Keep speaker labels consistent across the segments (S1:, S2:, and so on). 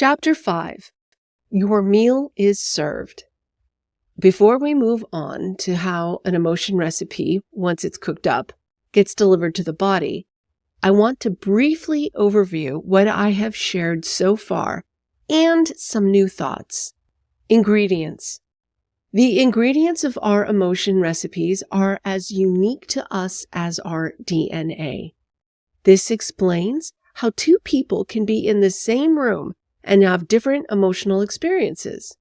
S1: Chapter 5. Your meal is served. Before we move on to how an emotion recipe, once it's cooked up, gets delivered to the body, I want to briefly overview what I have shared so far and some new thoughts. Ingredients. The ingredients of our emotion recipes are as unique to us as our DNA. This explains how two people can be in the same room and have different emotional experiences.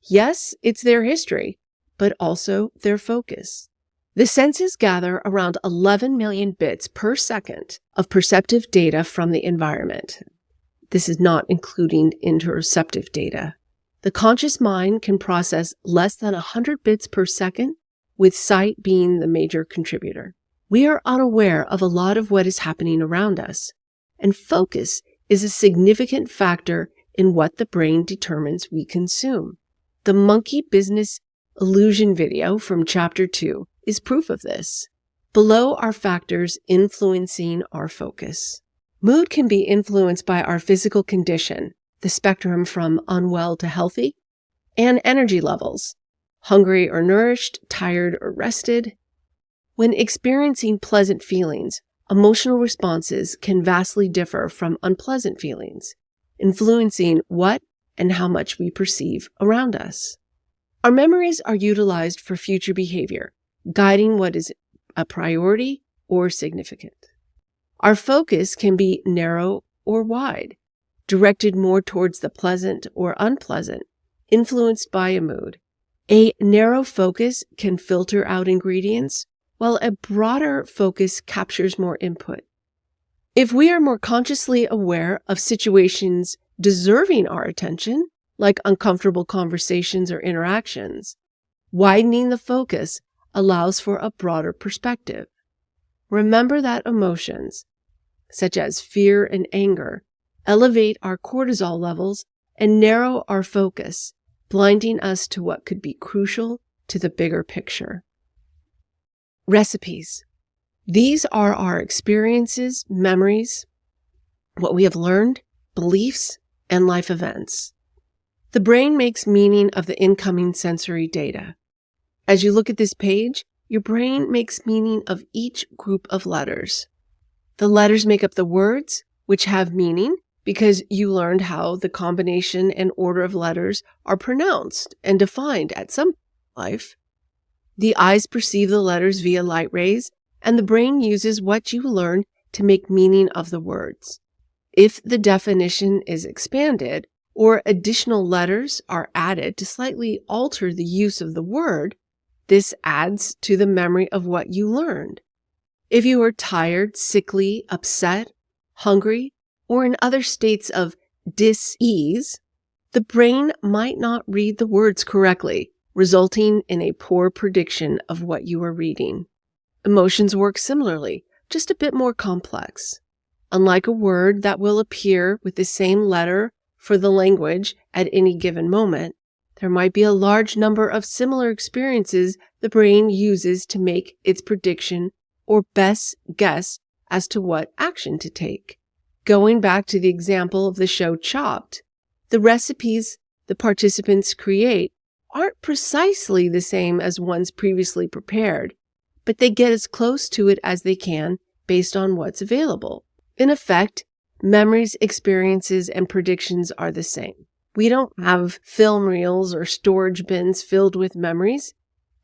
S1: Yes, it's their history, but also their focus. The senses gather around 11 million bits per second of perceptive data from the environment. This is not including interoceptive data. The conscious mind can process less than 100 bits per second, with sight being the major contributor. We are unaware of a lot of what is happening around us, and focus is a significant factor in what the brain determines we consume. The monkey business illusion video from Chapter 2 is proof of this. Below are factors influencing our focus. Mood can be influenced by our physical condition, the spectrum from unwell to healthy, and energy levels, hungry or nourished, tired or rested. When experiencing pleasant feelings, emotional responses can vastly differ from unpleasant feelings, influencing what and how much we perceive around us. Our memories are utilized for future behavior, guiding what is a priority or significant. Our focus can be narrow or wide, directed more towards the pleasant or unpleasant, influenced by a mood. A narrow focus can filter out ingredients, while a broader focus captures more input. If we are more consciously aware of situations deserving our attention, like uncomfortable conversations or interactions, widening the focus allows for a broader perspective. Remember that emotions, such as fear and anger, elevate our cortisol levels and narrow our focus, blinding us to what could be crucial to the bigger picture. Recipes. These are our experiences, memories, what we have learned, beliefs, and life events. The brain makes meaning of the incoming sensory data. As you look at this page, your brain makes meaning of each group of letters. The letters make up the words, which have meaning because you learned how the combination and order of letters are pronounced and defined at some point in life. The eyes perceive the letters via light rays, and the brain uses what you learned to make meaning of the words. If the definition is expanded or additional letters are added to slightly alter the use of the word, this adds to the memory of what you learned. If you are tired, sickly, upset, hungry, or in other states of dis-ease, the brain might not read the words correctly, resulting in a poor prediction of what you are reading. Emotions work similarly, just a bit more complex. Unlike a word that will appear with the same letter for the language at any given moment, there might be a large number of similar experiences the brain uses to make its prediction or best guess as to what action to take. Going back to the example of the show Chopped, the recipes the participants create aren't precisely the same as ones previously prepared, but they get as close to it as they can based on what's available. In effect, memories, experiences, and predictions are the same. We don't have film reels or storage bins filled with memories.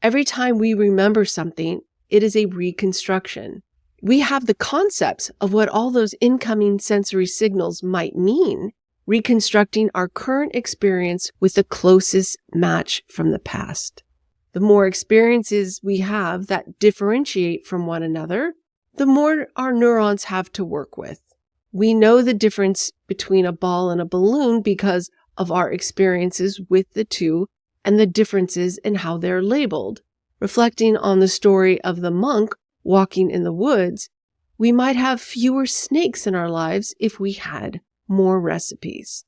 S1: Every time we remember something, it is a reconstruction. We have the concepts of what all those incoming sensory signals might mean, reconstructing our current experience with the closest match from the past. The more experiences we have that differentiate from one another, the more our neurons have to work with. We know the difference between a ball and a balloon because of our experiences with the two and the differences in how they're labeled. Reflecting on the story of the monk walking in the woods, we might have fewer snakes in our lives if we had more recipes.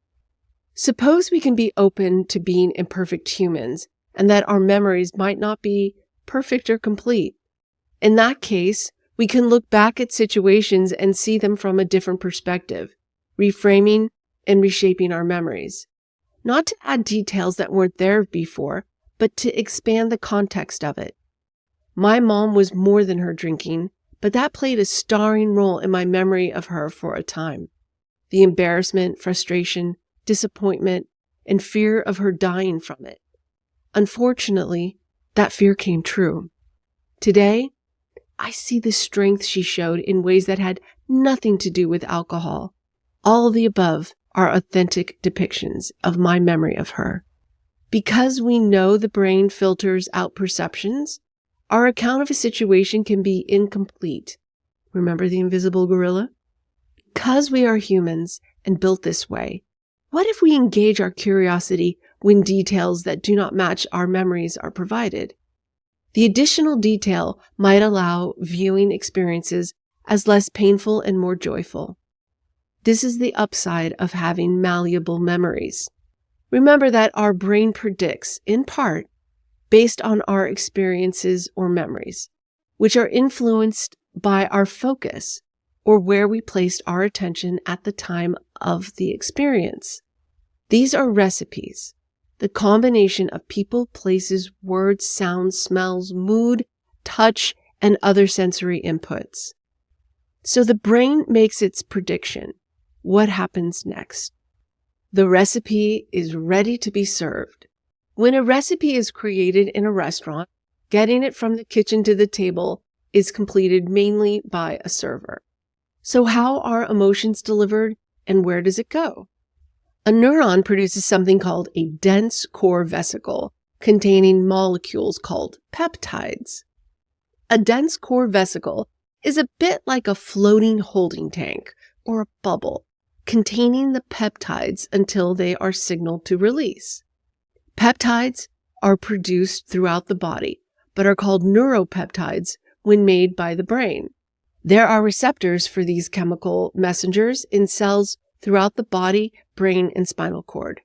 S1: Suppose we can be open to being imperfect humans and that our memories might not be perfect or complete. In that case, we can look back at situations and see them from a different perspective, reframing and reshaping our memories. Not to add details that weren't there before, but to expand the context of it. My mom was more than her drinking, but that played a starring role in my memory of her for a time. The embarrassment, frustration, disappointment, and fear of her dying from it. Unfortunately, that fear came true. Today, I see the strength she showed in ways that had nothing to do with alcohol. All of the above are authentic depictions of my memory of her. Because we know the brain filters out perceptions, our account of a situation can be incomplete. Remember the invisible gorilla? Because we are humans and built this way, what if we engage our curiosity when details that do not match our memories are provided? The additional detail might allow viewing experiences as less painful and more joyful. This is the upside of having malleable memories. Remember that our brain predicts, in part, based on our experiences or memories, which are influenced by our focus or where we placed our attention at the time of the experience. These are recipes, the combination of people, places, words, sounds, smells, mood, touch, and other sensory inputs. So the brain makes its prediction. What happens next? The recipe is ready to be served. When a recipe is created in a restaurant, getting it from the kitchen to the table is completed mainly by a server. So how are emotions delivered and where does it go? A neuron produces something called a dense core vesicle containing molecules called peptides. A dense core vesicle is a bit like a floating holding tank or a bubble containing the peptides until they are signaled to release. Peptides are produced throughout the body, but are called neuropeptides when made by the brain. There are receptors for these chemical messengers in cells throughout the body, brain, and spinal cord.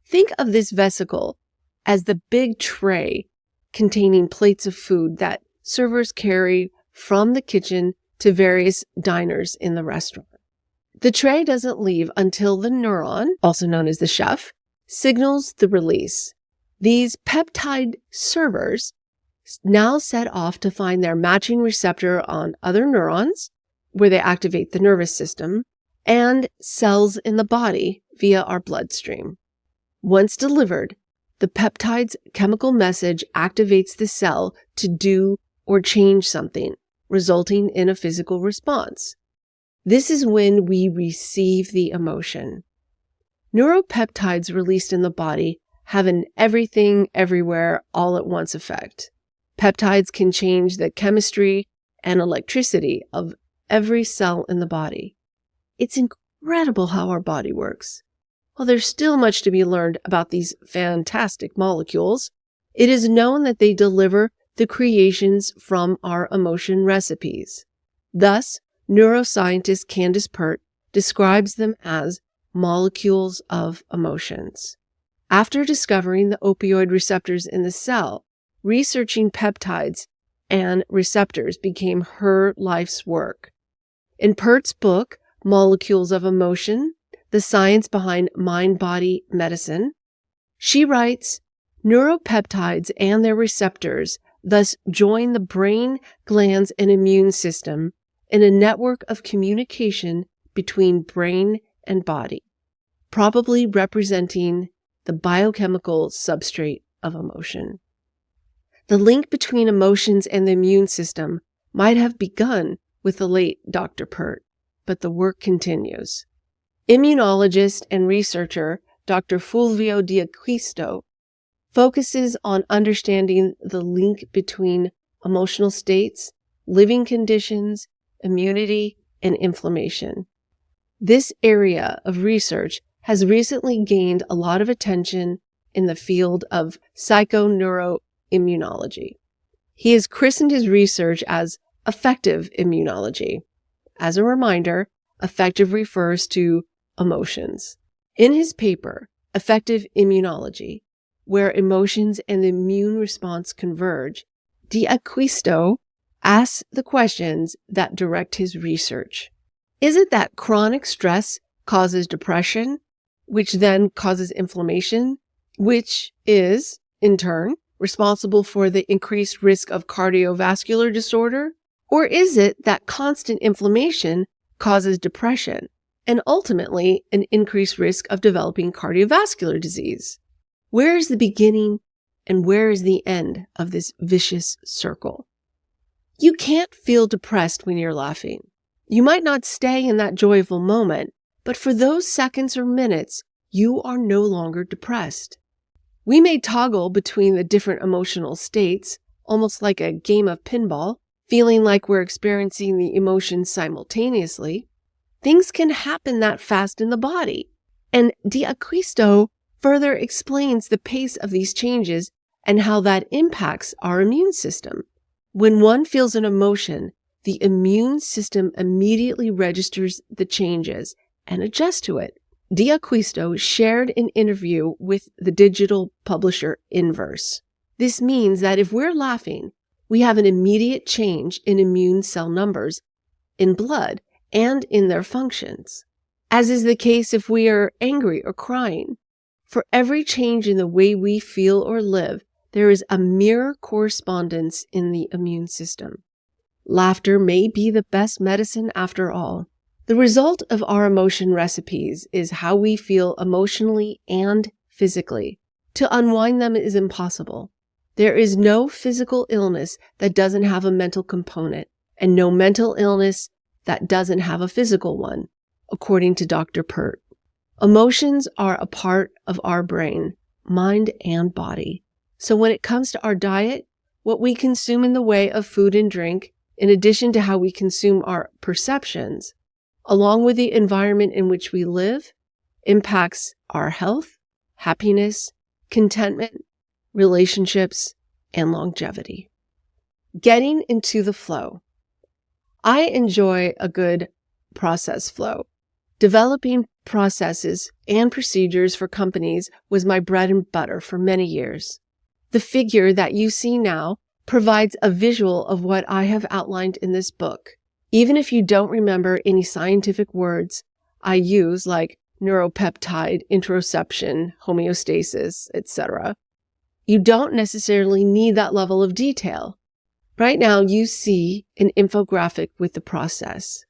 S1: Think of this vesicle as the big tray containing plates of food that servers carry from the kitchen to various diners in the restaurant. The tray doesn't leave until the neuron, also known as the chef, signals the release. These peptide servers now set off to find their matching receptor on other neurons, where they activate the nervous system, and cells in the body via our bloodstream. Once delivered, the peptide's chemical message activates the cell to do or change something, resulting in a physical response. This is when we receive the emotion. Neuropeptides released in the body have an everything, everywhere, all at once effect. Peptides can change the chemistry and electricity of every cell in the body. It's incredible how our body works. While there's still much to be learned about these fantastic molecules, it is known that they deliver the creations from our emotion recipes. Thus, neuroscientist Candace Pert describes them as molecules of emotions. After discovering the opioid receptors in the cell, researching peptides and receptors became her life's work. In Pert's book, Molecules of Emotion, The Science Behind Mind-Body Medicine, she writes, neuropeptides and their receptors thus join the brain, glands, and immune system in a network of communication between brain and body, probably representing the biochemical substrate of emotion. The link between emotions and the immune system might have begun with the late Dr. Pert, but the work continues. Immunologist and researcher Dr. Fulvio D'Acquisto focuses on understanding the link between emotional states, living conditions, immunity, and inflammation. This area of research has recently gained a lot of attention in the field of psychoneuroimmunology. He has christened his research as affective immunology. As a reminder, affective refers to emotions. In his paper, Affective Immunology, where emotions and the immune response converge, D'Acquisto asks the questions that direct his research. Is it that chronic stress causes depression, which then causes inflammation, which is, in turn, responsible for the increased risk of cardiovascular disorder? Or is it that constant inflammation causes depression and ultimately an increased risk of developing cardiovascular disease? Where is the beginning and where is the end of this vicious circle? You can't feel depressed when you're laughing. You might not stay in that joyful moment, but for those seconds or minutes, you are no longer depressed. We may toggle between the different emotional states, almost like a game of pinball, feeling like we're experiencing the emotions simultaneously. Things can happen that fast in the body. And D'Acquisto further explains the pace of these changes and how that impacts our immune system. When one feels an emotion, the immune system immediately registers the changes and adjusts to it. D'Acquisto shared an interview with the digital publisher Inverse. This means that if we're laughing, we have an immediate change in immune cell numbers in blood and in their functions. As is the case if we are angry or crying. For every change in the way we feel or live, there is a mirror correspondence in the immune system. Laughter may be the best medicine after all. The result of our emotion recipes is how we feel emotionally and physically. To unwind them is impossible. There is no physical illness that doesn't have a mental component, and no mental illness that doesn't have a physical one, according to Dr. Pert. Emotions are a part of our brain, mind, and body. So when it comes to our diet, what we consume in the way of food and drink, in addition to how we consume our perceptions, along with the environment in which we live, impacts our health, happiness, contentment, relationships, and longevity. Getting into the flow. I enjoy a good process flow. Developing processes and procedures for companies was my bread and butter for many years. The figure that you see now provides a visual of what I have outlined in this book. Even if you don't remember any scientific words I use like neuropeptide, interoception, homeostasis, etc., you don't necessarily need that level of detail. Right now, you see an infographic with the process.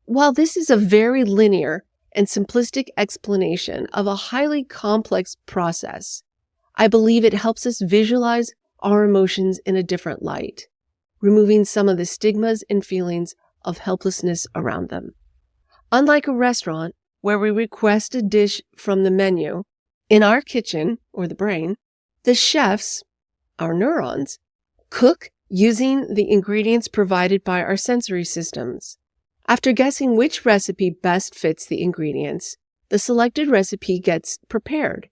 S1: While this is a very linear and simplistic explanation of a highly complex process, I believe it helps us visualize our emotions in a different light, removing some of the stigmas and feelings of helplessness around them. Unlike a restaurant where we request a dish from the menu, in our kitchen, or the brain, the chefs, our neurons, cook using the ingredients provided by our sensory systems. After guessing which recipe best fits the ingredients, the selected recipe gets prepared.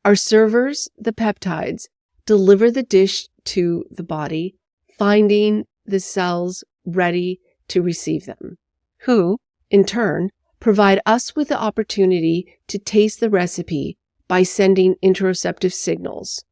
S1: Our servers, the peptides, deliver the dish to the body, finding the cells ready to receive them, who, in turn, provide us with the opportunity to taste the recipe by sending interoceptive signals,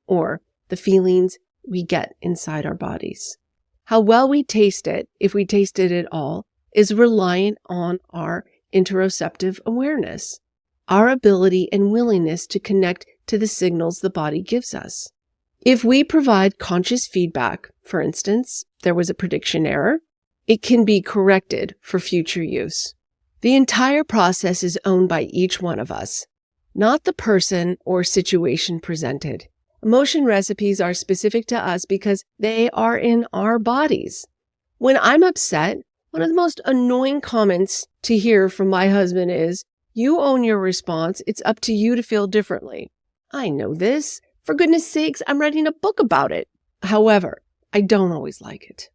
S1: or the feelings we get inside our bodies. How well we taste it, if we taste it at all, is reliant on our interoceptive awareness, our ability and willingness to connect to the signals the body gives us. If we provide conscious feedback, for instance, there was a prediction error, it can be corrected for future use. The entire process is owned by each one of us, not the person or situation presented. Emotion recipes are specific to us because they are in our bodies. When I'm upset, one of the most annoying comments to hear from my husband is, "You own your response. It's up to you to feel differently." I know this. For goodness sakes, I'm writing a book about it. However, I don't always like it.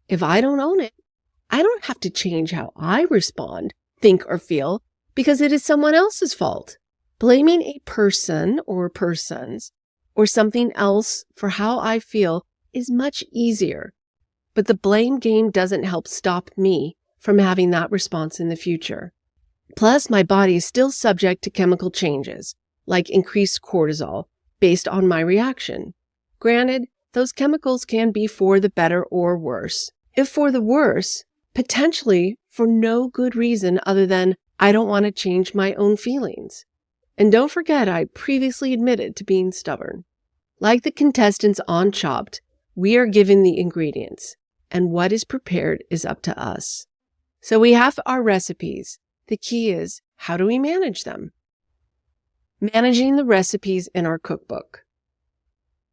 S1: If I don't own it, I don't have to change how I respond, think, or feel because it is someone else's fault. Blaming a person or persons or something else for how I feel is much easier. But the blame game doesn't help stop me from having that response in the future. Plus, my body is still subject to chemical changes, like increased cortisol, based on my reaction. Granted, those chemicals can be for the better or worse. If for the worse, potentially for no good reason other than I don't want to change my own feelings. And don't forget, I previously admitted to being stubborn. Like the contestants on Chopped, we are given the ingredients, and what is prepared is up to us. So we have our recipes. The key is, how do we manage them? Managing the recipes in our cookbook.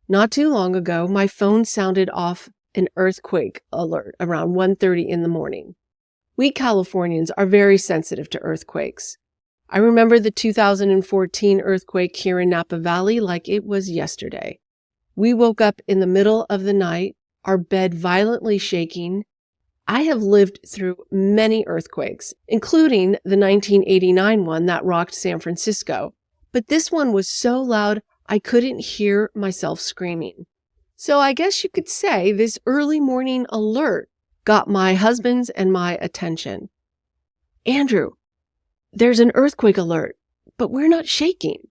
S1: Not too long ago, my phone sounded off an earthquake alert around 1:30 in the morning. We Californians are very sensitive to earthquakes. I remember the 2014 earthquake here in Napa Valley like it was yesterday. We woke up in the middle of the night, our bed violently shaking. I have lived through many earthquakes, including the 1989 one that rocked San Francisco. But this one was so loud, I couldn't hear myself screaming. So I guess you could say this early morning alert got my husband's and my attention. Andrew, there's an earthquake alert, but we're not shaking.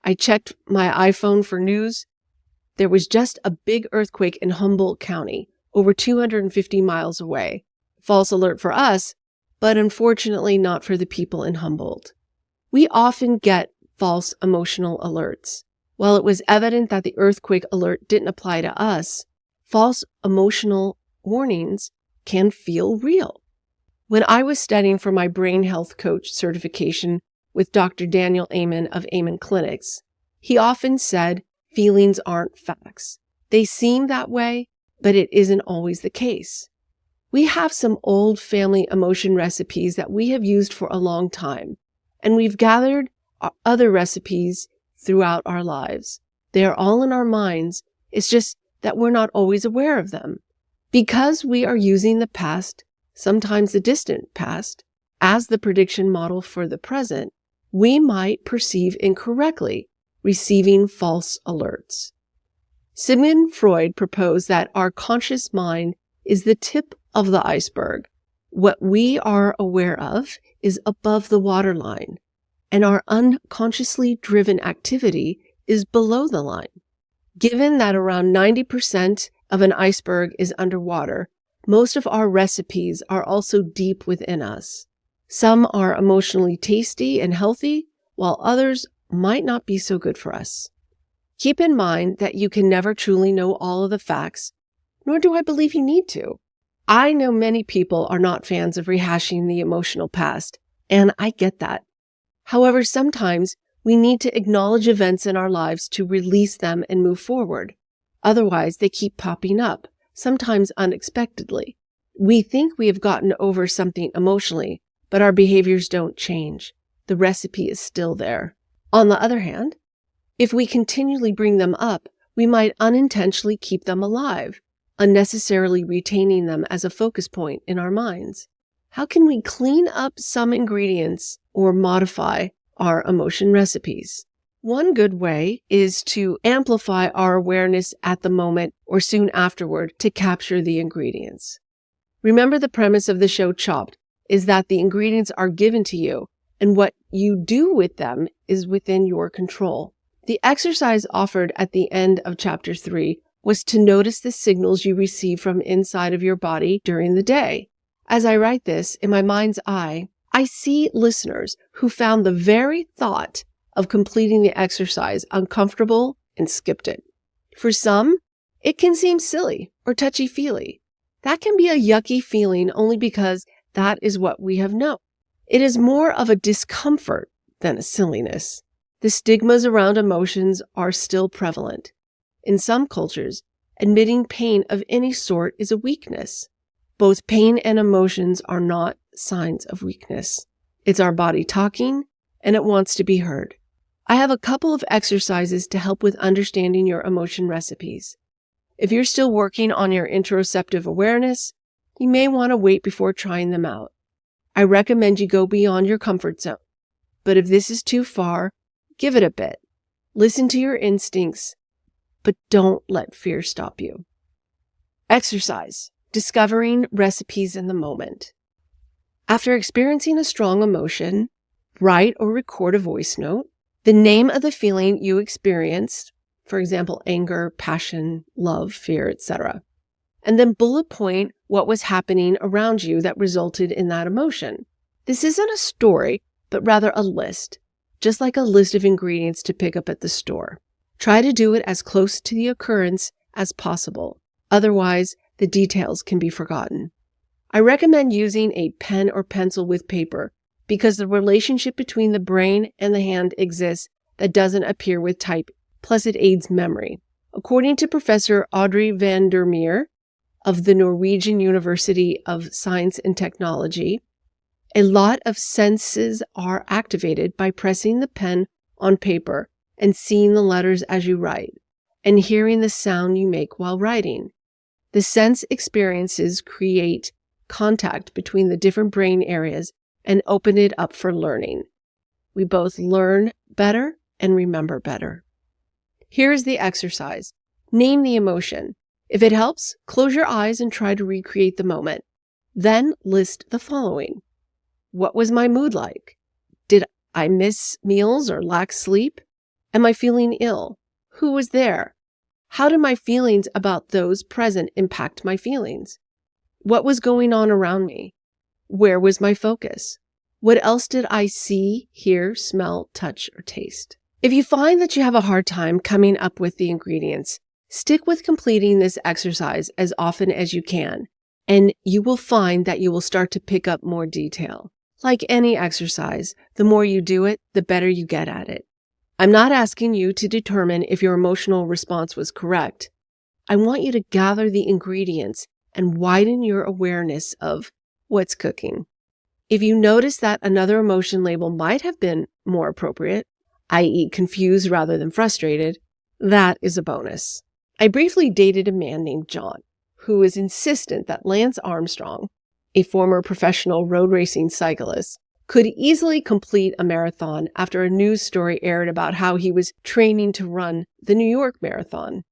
S1: I checked my iPhone for news. There was just a big earthquake in Humboldt County, over 250 miles away. False alert for us, but unfortunately not for the people in Humboldt. We often get false emotional alerts. While it was evident that the earthquake alert didn't apply to us, false emotional warnings can feel real. When I was studying for my brain health coach certification with Dr. Daniel Amen of Amen Clinics, he often said, feelings aren't facts. They seem that way, but it isn't always the case. We have some old family emotion recipes that we have used for a long time, and we've gathered other recipes throughout our lives. They are all in our minds. It's just that we're not always aware of them. Because we are using the past, sometimes the distant past, as the prediction model for the present, we might perceive incorrectly, receiving false alerts. Sigmund Freud proposed that our conscious mind is the tip of the iceberg. What we are aware of is above the waterline, and our unconsciously driven activity is below the line. Given that around 90% of an iceberg is underwater, most of our recipes are also deep within us. Some are emotionally tasty and healthy, while others might not be so good for us. Keep in mind that you can never truly know all of the facts, nor do I believe you need to. I know many people are not fans of rehashing the emotional past, and I get that. However, sometimes we need to acknowledge events in our lives to release them and move forward. Otherwise, they keep popping up, sometimes unexpectedly. We think we have gotten over something emotionally, but our behaviors don't change. The recipe is still there. On the other hand, if we continually bring them up, we might unintentionally keep them alive, unnecessarily retaining them as a focus point in our minds. How can we clean up some ingredients or modify our emotion recipes? One good way is to amplify our awareness at the moment or soon afterward to capture the ingredients. Remember, the premise of the show Chopped is that the ingredients are given to you, and what you do with them is within your control. The exercise offered at the end of Chapter 3 was to notice the signals you receive from inside of your body during the day. As I write this, in my mind's eye, I see listeners who found the very thought of completing the exercise uncomfortable and skipped it. For some, it can seem silly or touchy-feely. That can be a yucky feeling only because that is what we have known. It is more of a discomfort than a silliness. The stigmas around emotions are still prevalent. In some cultures, admitting pain of any sort is a weakness. Both pain and emotions are not signs of weakness. It's our body talking, and it wants to be heard. I have a couple of exercises to help with understanding your emotion recipes. If you're still working on your interoceptive awareness, you may want to wait before trying them out. I recommend you go beyond your comfort zone. But if this is too far, give it a bit. Listen to your instincts, but don't let fear stop you. Exercise. Discovering recipes in the moment. After experiencing a strong emotion, write or record a voice note, the name of the feeling you experienced, for example, anger, passion, love, fear, etc. And then bullet point what was happening around you that resulted in that emotion. This isn't a story, but rather a list, just like a list of ingredients to pick up at the store. Try to do it as close to the occurrence as possible. Otherwise, the details can be forgotten. I recommend using a pen or pencil with paper because the relationship between the brain and the hand exists that doesn't appear with type, plus it aids memory. According to Professor Audrey van der Meer of the Norwegian University of Science and Technology, a lot of senses are activated by pressing the pen on paper and seeing the letters as you write, and hearing the sound you make while writing. The sense experiences create contact between the different brain areas and open it up for learning. We both learn better and remember better. Here is the exercise. Name the emotion. If it helps, close your eyes and try to recreate the moment. Then list the following. What was my mood like? Did I miss meals or lack sleep? Am I feeling ill? Who was there? How did my feelings about those present impact my feelings? What was going on around me? Where was my focus? What else did I see, hear, smell, touch, or taste? If you find that you have a hard time coming up with the ingredients, stick with completing this exercise as often as you can, and you will find that you will start to pick up more detail. Like any exercise, the more you do it, the better you get at it. I'm not asking you to determine if your emotional response was correct. I want you to gather the ingredients and widen your awareness of what's cooking. If you notice that another emotion label might have been more appropriate, i.e. confused rather than frustrated, that is a bonus. I briefly dated a man named John, who was insistent that Lance Armstrong, a former professional road racing cyclist, could easily complete a marathon after a news story aired about how he was training to run the New York Marathon.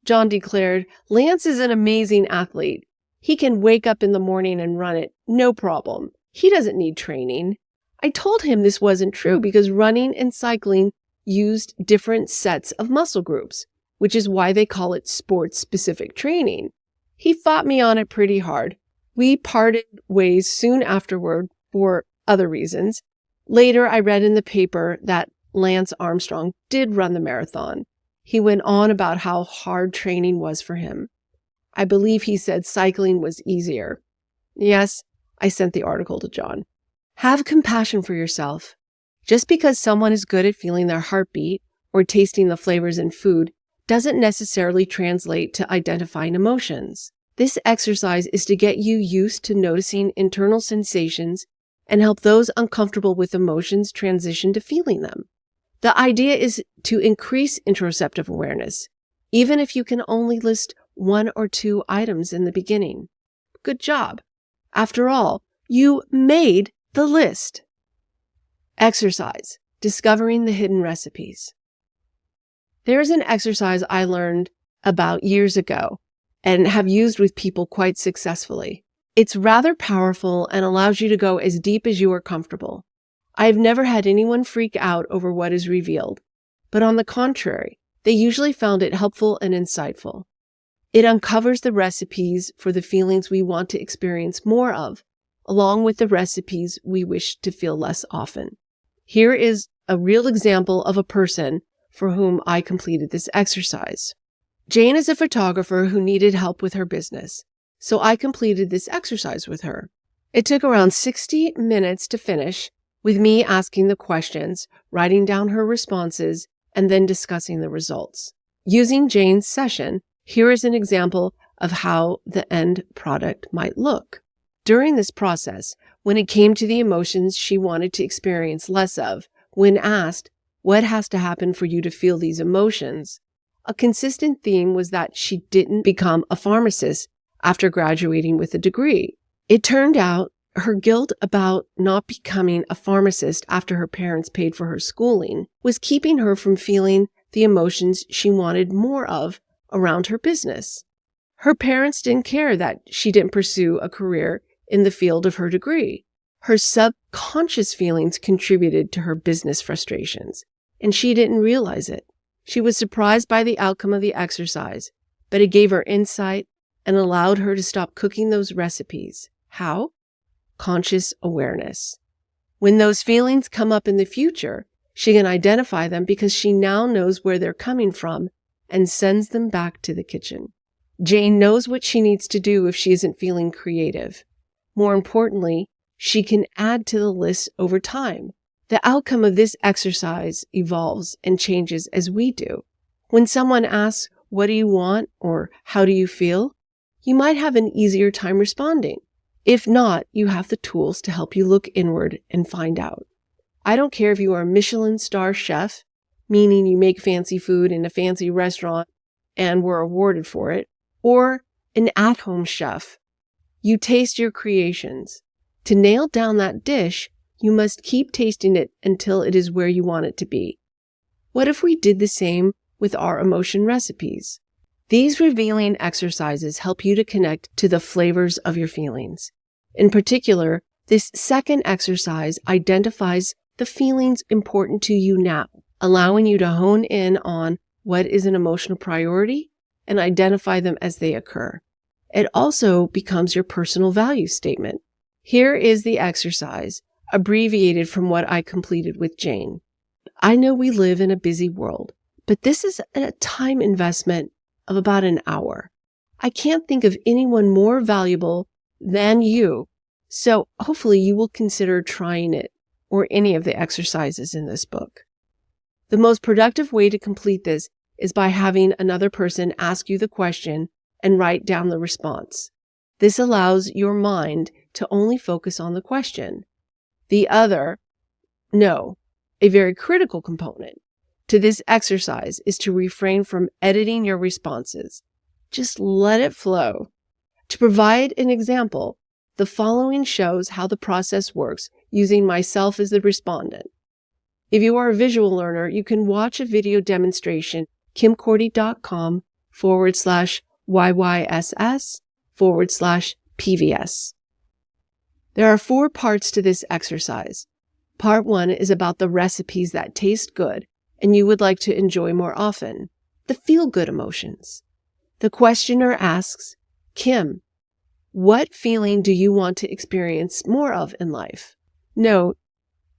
S1: John declared, "Lance is an amazing athlete. He can wake up in the morning and run it, no problem. He doesn't need training." I told him this wasn't true because running and cycling used different sets of muscle groups, which is why they call it sport-specific training. He fought me on it pretty hard. We parted ways soon afterward for other reasons. Later, I read in the paper that Lance Armstrong did run the marathon. He went on about how hard training was for him. I believe he said cycling was easier. Yes, I sent the article to John. Have compassion for yourself. Just because someone is good at feeling their heartbeat or tasting the flavors in food doesn't necessarily translate to identifying emotions. This exercise is to get you used to noticing internal sensations and help those uncomfortable with emotions transition to feeling them. The idea is to increase interoceptive awareness, even if you can only list 1 or 2 items in the beginning. Good job. After all, you made the list. Exercise, discovering the hidden recipes. There's an exercise I learned about years ago and have used with people quite successfully. It's rather powerful and allows you to go as deep as you are comfortable. I've never had anyone freak out over what is revealed, but on the contrary, they usually found it helpful and insightful. It uncovers the recipes for the feelings we want to experience more of, along with the recipes we wish to feel less often. Here is a real example of a person for whom I completed this exercise. Jane is a photographer who needed help with her business, so I completed this exercise with her. It took around 60 minutes to finish, with me asking the questions, writing down her responses, and then discussing the results. Using Jane's session, here is an example of how the end product might look. During this process, when it came to the emotions she wanted to experience less of, when asked, "What has to happen for you to feel these emotions?" a consistent theme was that she didn't become a pharmacist after graduating with a degree. It turned out her guilt about not becoming a pharmacist after her parents paid for her schooling was keeping her from feeling the emotions she wanted more of around her business. Her parents didn't care that she didn't pursue a career in the field of her degree. Her subconscious feelings contributed to her business frustrations, and she didn't realize it. She was surprised by the outcome of the exercise, but it gave her insight and allowed her to stop cooking those recipes. How? Conscious awareness. When those feelings come up in the future, she can identify them because she now knows where they're coming from and sends them back to the kitchen. Jane knows what she needs to do if she isn't feeling creative. More importantly, she can add to the list over time. The outcome of this exercise evolves and changes as we do. When someone asks, "What do you want?" or "How do you feel?" you might have an easier time responding. If not, you have the tools to help you look inward and find out. I don't care if you are a Michelin star chef, meaning you make fancy food in a fancy restaurant and were awarded for it, or an at-home chef. You taste your creations. To nail down that dish, you must keep tasting it until it is where you want it to be. What if we did the same with our emotion recipes? These revealing exercises help you to connect to the flavors of your feelings. In particular, this second exercise identifies the feelings important to you now, allowing you to hone in on what is an emotional priority and identify them as they occur. It also becomes your personal value statement. Here is the exercise, abbreviated from what I completed with Jane. I know we live in a busy world, but this is a time investment of about an hour. I can't think of anyone more valuable than you, so hopefully you will consider trying it or any of the exercises in this book. The most productive way to complete this is by having another person ask you the question and write down the response. This allows your mind to only focus on the question. A very critical component to this exercise is to refrain from editing your responses. Just let it flow. To provide an example, the following shows how the process works using myself as the respondent. If you are a visual learner, you can watch a video demonstration, kimcordy.com/YYSS/PVS. There are 4 parts to this exercise. Part 1 is about the recipes that taste good and you would like to enjoy more often, the feel-good emotions. The questioner asks, "Kim, what feeling do you want to experience more of in life?" Note,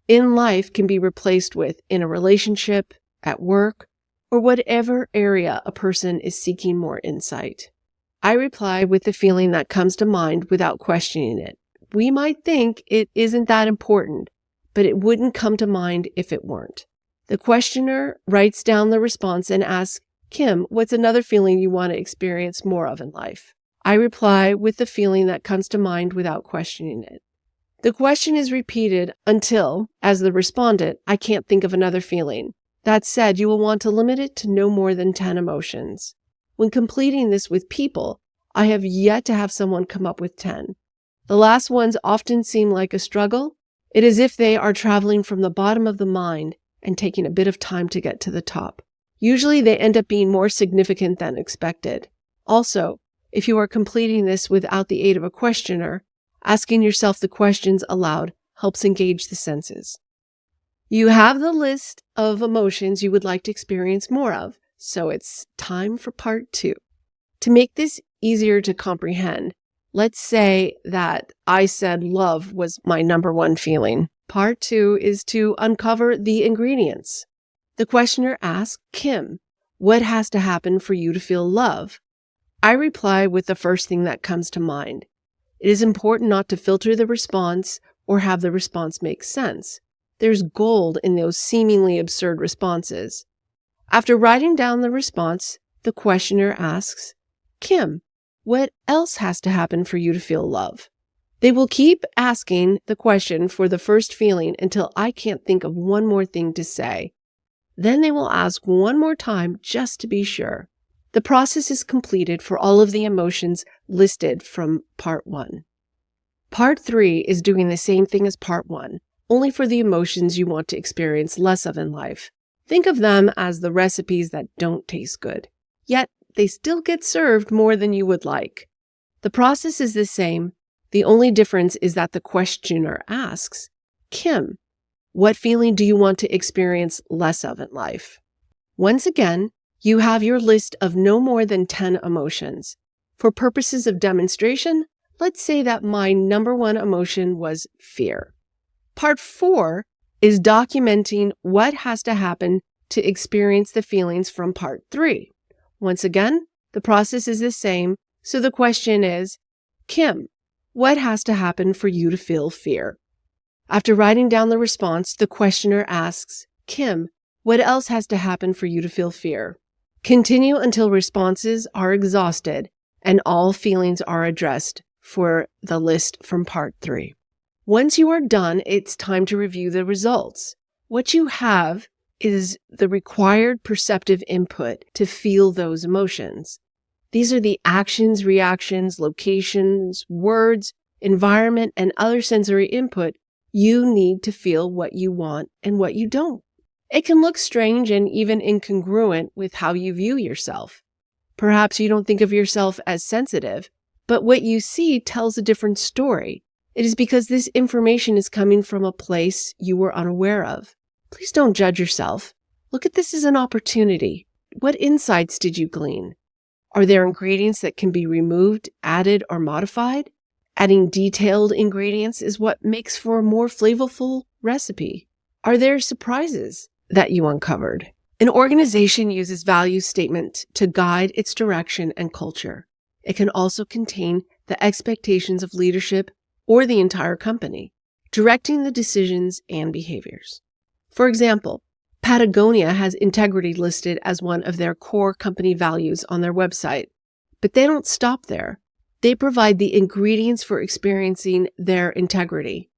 S1: in life can be replaced with in a relationship, at work, or whatever area a person is seeking more insight. I reply with the feeling that comes to mind without questioning it. We might think it isn't that important, but it wouldn't come to mind if it weren't. The questioner writes down the response and asks, "Kim, what's another feeling you want to experience more of in life?" I reply with the feeling that comes to mind without questioning it. The question is repeated until, as the respondent, I can't think of another feeling. That said, you will want to limit it to no more than 10 emotions. When completing this with people, I have yet to have someone come up with 10. The last ones often seem like a struggle. It is as if they are traveling from the bottom of the mind and taking a bit of time to get to the top. Usually they end up being more significant than expected. Also, if you are completing this without the aid of a questioner, asking yourself the questions aloud helps engage the senses. You have the list of emotions you would like to experience more of, so it's time for part 2. To make this easier to comprehend, let's say that I said love was my number 1 feeling. Part 2 is to uncover the ingredients. The questioner asks, "Kim, what has to happen for you to feel love?" I reply with the first thing that comes to mind. It is important not to filter the response or have the response make sense. There's gold in those seemingly absurd responses. After writing down the response, the questioner asks, "Kim, what else has to happen for you to feel love?" They will keep asking the question for the first feeling until I can't think of one more thing to say. Then they will ask one more time just to be sure. The process is completed for all of the emotions listed from part 1. Part 3 is doing the same thing as part 1, only for the emotions you want to experience less of in life. Think of them as the recipes that don't taste good, yet they still get served more than you would like. The process is the same. The only difference is that the questioner asks, "Kim, what feeling do you want to experience less of in life?" Once again, you have your list of no more than 10 emotions. For purposes of demonstration, let's say that my number 1 emotion was fear. Part 4 is documenting what has to happen to experience the feelings from Part 3. Once again, the process is the same, so the question is, Kim, what has to happen for you to feel fear? After writing down the response, the questioner asks, Kim, what else has to happen for you to feel fear? Continue until responses are exhausted and all feelings are addressed for the list from Part 3. Once you are done, it's time to review the results. What you have is the required perceptive input to feel those emotions. These are the actions, reactions, locations, words, environment, and other sensory input you need to feel what you want and what you don't. It can look strange and even incongruent with how you view yourself. Perhaps you don't think of yourself as sensitive, but what you see tells a different story. It is because this information is coming from a place you were unaware of. Please don't judge yourself. Look at this as an opportunity. What insights did you glean? Are there ingredients that can be removed, added, or modified? Adding detailed ingredients is what makes for a more flavorful recipe. Are there surprises that you uncovered? An organization uses value statement to guide its direction and culture. It can also contain the expectations of leadership or the entire company, directing the decisions and behaviors. For example, Patagonia has integrity listed as one of their core company values on their website, but they don't stop there. They provide the ingredients for experiencing their integrity.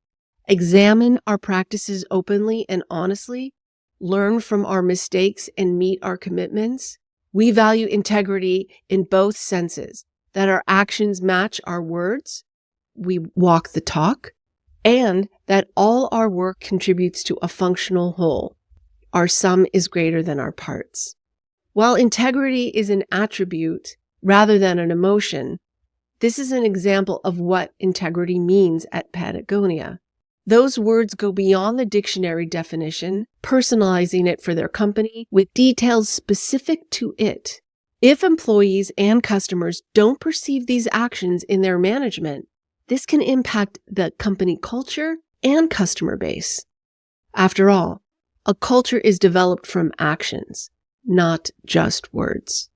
S1: Examine our practices openly and honestly, learn from our mistakes and meet our commitments. We value integrity in both senses, that our actions match our words, we walk the talk, and that all our work contributes to a functional whole. Our sum is greater than our parts. While integrity is an attribute rather than an emotion, this is an example of what integrity means at Patagonia. Those words go beyond the dictionary definition, personalizing it for their company with details specific to it. If employees and customers don't perceive these actions in their management, this can impact the company culture and customer base. After all, a culture is developed from actions, not just words.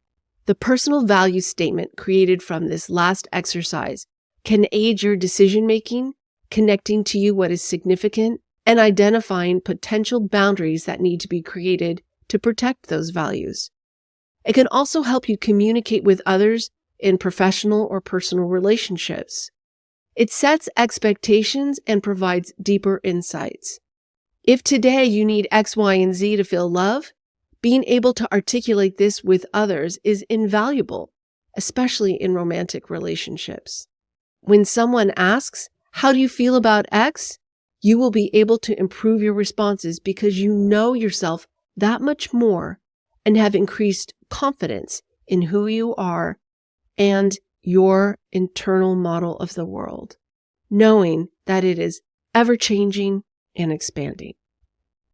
S1: The personal value statement created from this last exercise can aid your decision-making, connecting to you what is significant, and identifying potential boundaries that need to be created to protect those values. It can also help you communicate with others in professional or personal relationships. It sets expectations and provides deeper insights. If today you need X, Y, and Z to feel love, being able to articulate this with others is invaluable, especially in romantic relationships. When someone asks, "How do you feel about X?" you will be able to improve your responses because you know yourself that much more and have increased confidence in who you are and your internal model of the world, knowing that it is ever-changing and expanding.